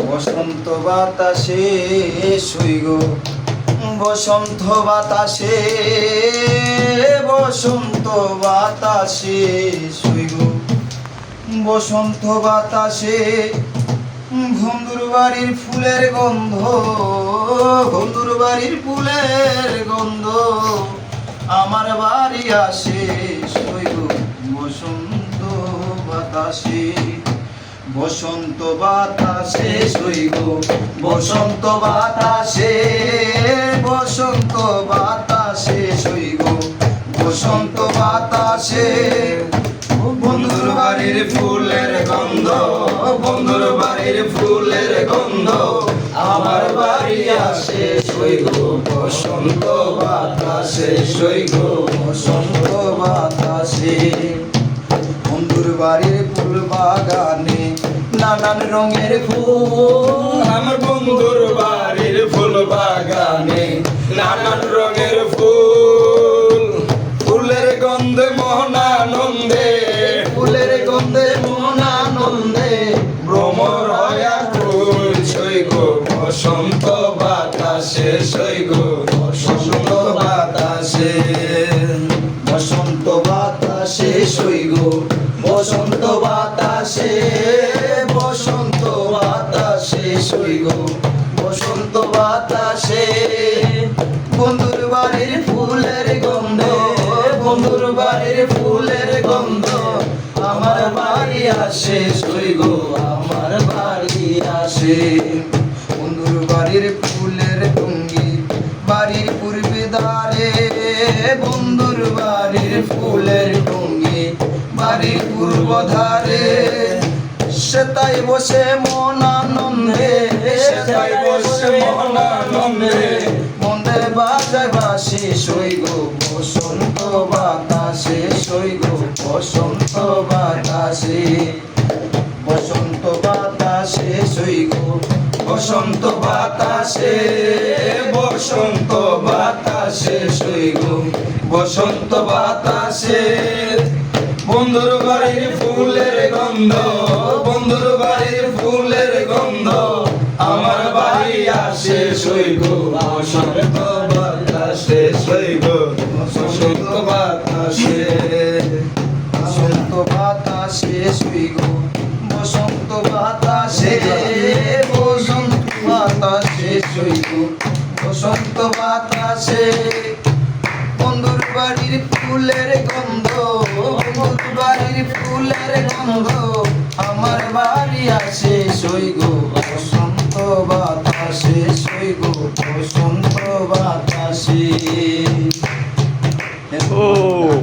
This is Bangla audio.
বসন্ত বাতাসে শুইগ বসন্ত বাতাসে বসন্ত বাতাসে শুইগ বসন্ত বাতাসে বন্ধুর বাড়ির ফুলের গন্ধ বন্ধুর বাড়ির ফুলের গন্ধ আমার বাড়ি আসে শুইগ বসন্ত বাতাসে বসন্ত বাতাসে শুইগ বসন্ত বাতাসে বসন্ত বাতাসে শুইগ বসন্ত বাতাসে বন্ধুর বাড়ির ফুলের গন্ধ বন্ধুর বাড়ির ফুলের গন্ধ আমার বাড়ি আসে শুইগ বসন্ত বাতাসে শুইগ বসন্ত বাতাসে বন্ধুর বাড়ির ফুল বাগানে নানান রঙের ফুল আমার বন্ধুর বাড়ির ফুল বাগানে নানান রঙের ফুল ফুলের গন্ধে মহানন্দে ফুলের গন্ধে মনানন্দে ভ্রমর হয়া ফুল সইগ বসন্ত বাতাসে সইগ বসন্ত বাতাসে বসন্ত বাতাসে শুইগ বসন্ত বাতাসে বসন্ত বাতাসে শুইগ বসন্ত বাতাসে বন্ধুর বাড়ির ফুলের গন্ধ বন্ধুর বাড়ির ফুলের গন্ধ আমার বাড়ি আসে শুইগ আমার বাড়ি আসে বন্ধুর বাড়ির ফুলের টুঙ্গি বাড়ির পূর্বে দ্বারে বন্ধুর বাড়ির ফুলের টুঙ্গি বাড়ির পূর্ব ধারে সেতাই বসে মন আনন্দে সেতাই বসে মন আনন্দে মন্দে বাজায় বাসি শুইগ বসন্ত বাতাসে শুইগ বসন্ত বাতাসে বসন্ত বাতাসে শুইগ বসন্ত বাতাসে বসন্ত বাতাসে শুইগ বসন্ত বাতাসে বন্ধুর বাড়ির ফুলের গন্ধ বন্ধুর বাড়ির ফুলের গন্ধ আমার বাড়ি আসে শুইগ বসন্ত বাতাসে শুইগ বসন্ত বাতাসে বসন্ত বাতাসে শুইগ বসন্ত বাতাসে বসন্ত বাতাসে শুইগ বসন্ত বাতাসে বন্ধুর বাড়ির ফুলের গন্ধ বন্ধুর বাড়ির ফুলের গন্ধ আমার বাড়ি আসে শুইগ বসন্ত বাতাসে শুইগ বসন্ত বাতাসে